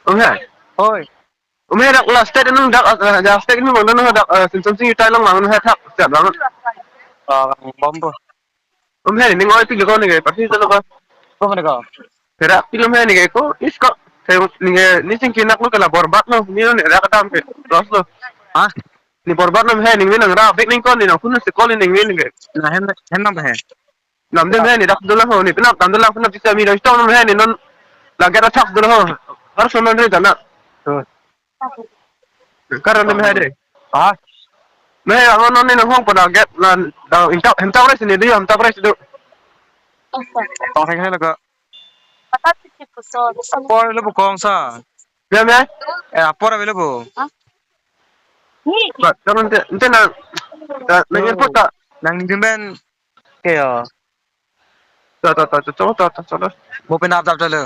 Umhe. Ôi, Umhe dak la state nung dak ja state ni mong nung dak sin som sing tai long mang he thak sep lang. bom bro. Umhe ni ngoi pi ko ni ge pati to ko. Kok mana kau? Kera pi umhe ni ge ko is ko. Ni sing kinak lu kala borbat no ni no dak tam pe. Los lo. Hah? Ni borbat no he ni nang ra bek ning ko ni no kun se ko ni ning ni ge. Nah, hendak dah. Nam dem he ni dak dula ho ni pina tam dula pina bisa mi no sto no he ni non la gera thak dula ho. Har so non re dana. Tuh. Karan dem he de. Hah? Me ang non ni no hong pada get na da hem ta res ni di hem ta res du. Tao thấy hay là cái. Apor lu bukan sa. Me me. Apor apa lu? Ba karon te na na ngir puta. Nang dimben kayak Ta ta ta ta ta ta ta. mau pindah daftar lu.